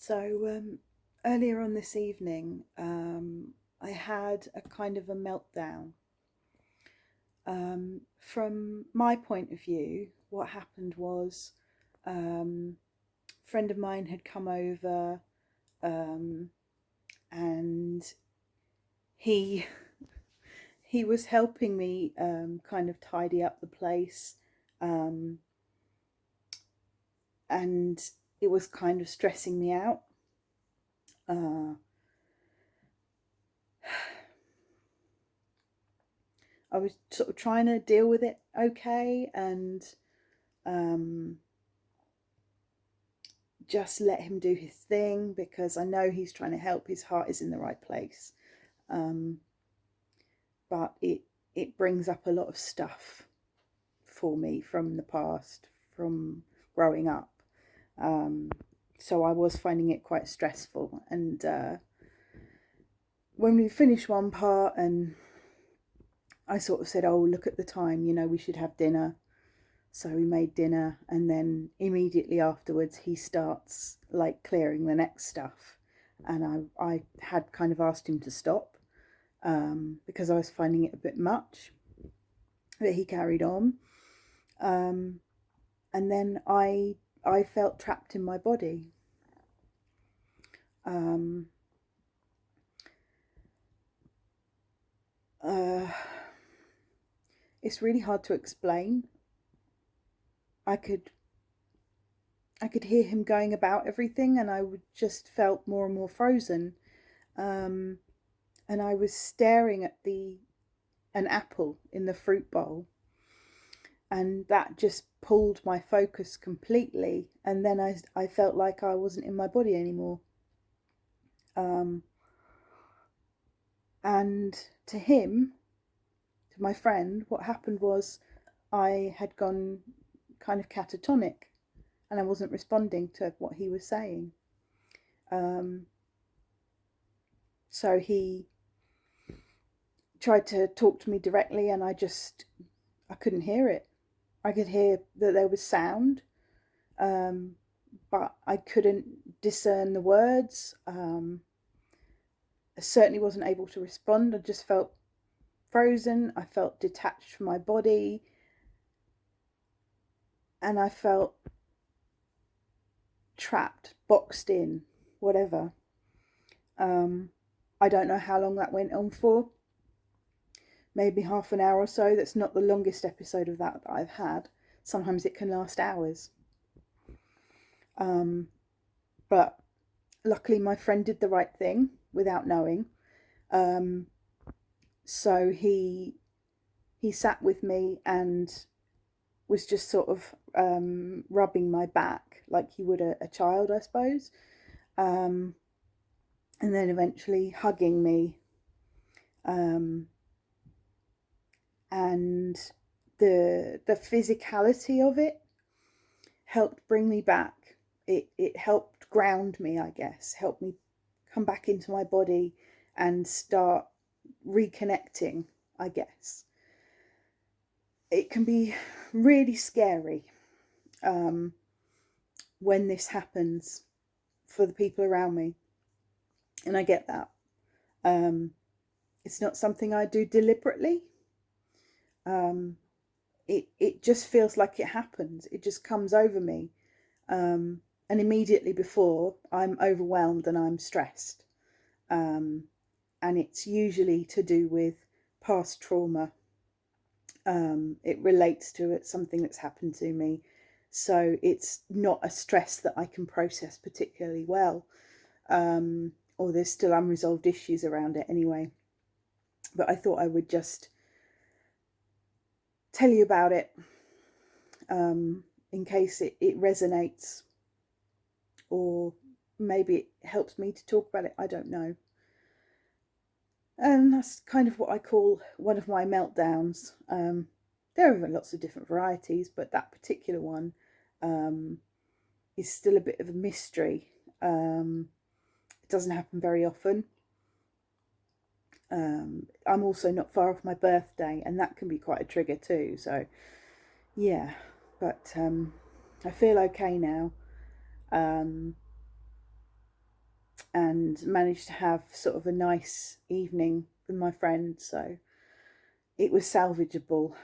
So earlier on this evening, I had a kind of a meltdown. From my point of view, what happened was a friend of mine had come over, um, and he he was helping me kind of tidy up the place, um, and it was kind of stressing me out. Uh, I was sort of trying to deal with it okay, and um, just let him do his thing because I know he's trying to help. His heart is in the right place, um, but it brings up a lot of stuff for me from the past, from growing up. Um, so I was finding it quite stressful. And when we finished one part, and I sort of said, "Oh, look at the time. We should have dinner." So we made dinner, and then immediately afterwards, he starts like clearing the next stuff. And I had kind of asked him to stop because I was finding it a bit much. But he carried on. Um, and then I felt trapped in my body. Um, uh, it's really hard to explain. I could I could hear him going about everything, and I would just felt more and more frozen. Um, and I was staring at the an apple in the fruit bowl, and that just pulled my focus completely. And then I felt like I wasn't in my body anymore. Um, and to him, to my friend, what happened was I had gone kind of catatonic, and I wasn't responding to what he was saying. Um, so he tried to talk to me directly, and I couldn't hear it. I could hear that there was sound, um, but I couldn't discern the words. I certainly wasn't able to respond. I just felt frozen. I felt detached from my body, and I felt trapped, boxed in, whatever. Um, I don't know how long that went on for. Maybe half an hour or so. That's not the longest episode of that I've had. Sometimes it can last hours. Um, but luckily, my friend did the right thing without knowing. Um, so he sat with me and was just sort of rubbing my back like he would a child, I suppose. Um, and then eventually hugging me. Um, and the physicality of it helped bring me back. It helped ground me, I guess, helped me come back into my body and start reconnecting, I guess. It can be really scary um, when this happens for the people around me, and I get that. Um, it's not something I do deliberately. Um, it just feels like it happens. It just comes over me, and immediately before I'm overwhelmed and I'm stressed, um, and it's usually to do with past trauma. It relates to it, something that's happened to me, so it's not a stress that I can process particularly well, or there's still unresolved issues around it anyway. But I thought I would just tell you about it, in case it resonates, or maybe it helps me to talk about it. I don't know. And that's kind of what I call one of my meltdowns. There are lots of different varieties, but that particular one is still a bit of a mystery. It doesn't happen very often. I'm also not far off my birthday, and that can be quite a trigger too. So, yeah, but I feel okay now. Um, and managed to have sort of a nice evening with my friend. So it was salvageable.